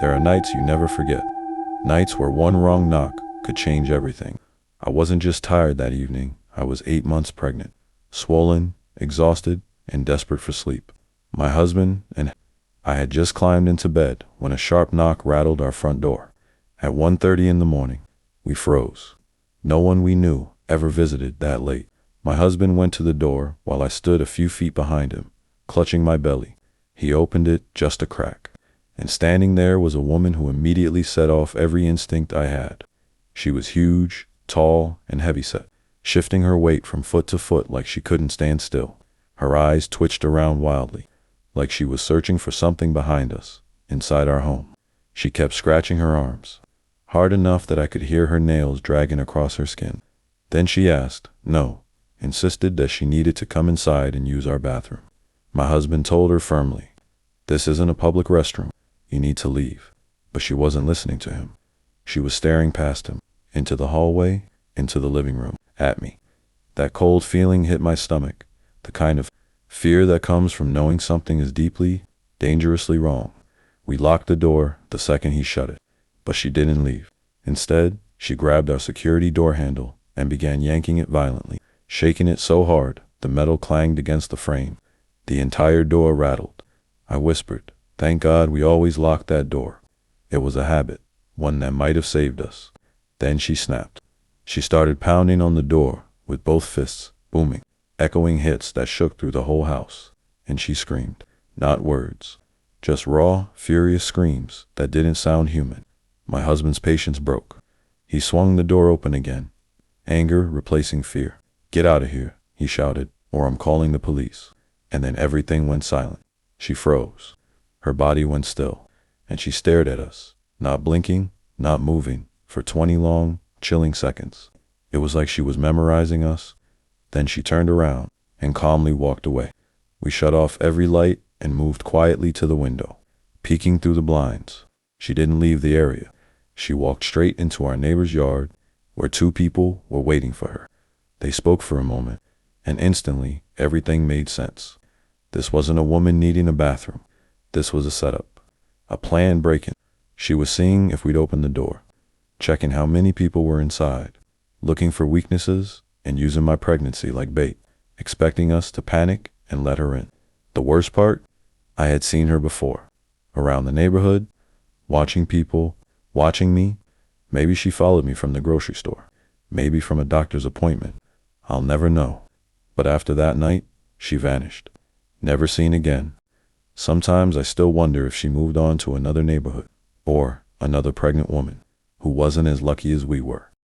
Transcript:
There are nights you never forget. Nights where one wrong knock could change everything. I wasn't just tired that evening, I was 8 months pregnant, swollen, exhausted, and desperate for sleep. My husband and I had just climbed into bed when a sharp knock rattled our front door. At 1:30 in the morning, we froze. No one we knew ever visited that late. My husband went to the door while I stood a few feet behind him, clutching my belly. He opened it just a crack, and standing there was a woman who immediately set off every instinct I had. She was huge, tall, and heavyset, shifting her weight from foot to foot like she couldn't stand still. Her eyes twitched around wildly, like she was searching for something behind us, inside our home. She kept scratching her arms, hard enough that I could hear her nails dragging across her skin. Then she insisted that she needed to come inside and use our bathroom. My husband told her firmly, "This isn't a public restroom. You need to leave." But she wasn't listening to him. She was staring past him, into the hallway, into the living room, at me. That cold feeling hit my stomach, the kind of fear that comes from knowing something is deeply, dangerously wrong. We locked the door the second he shut it, but she didn't leave. Instead, she grabbed our security door handle and began yanking it violently, shaking it so hard the metal clanged against the frame. The entire door rattled. I whispered, "Thank God we always locked that door." It was a habit, one that might have saved us. Then she snapped. She started pounding on the door with both fists, booming, echoing hits that shook through the whole house. And she screamed, not words, just raw, furious screams that didn't sound human. My husband's patience broke. He swung the door open again, anger replacing fear. "Get out of here," he shouted, "or I'm calling the police." And then everything went silent. She froze. Her body went still, and she stared at us, not blinking, not moving, for 20 long, chilling seconds. It was like she was memorizing us. Then she turned around and calmly walked away. We shut off every light and moved quietly to the window, peeking through the blinds. She didn't leave the area. She walked straight into our neighbor's yard, where 2 people were waiting for her. They spoke for a moment, and instantly everything made sense. This wasn't a woman needing a bathroom. This was a setup, a planned break-in. She was seeing if we'd open the door, checking how many people were inside, looking for weaknesses, and using my pregnancy like bait, expecting us to panic and let her in. The worst part? I had seen her before, around the neighborhood, watching people, watching me. Maybe she followed me from the grocery store, maybe from a doctor's appointment. I'll never know. But after that night, she vanished, never seen again. Sometimes I still wonder if she moved on to another neighborhood, or another pregnant woman who wasn't as lucky as we were.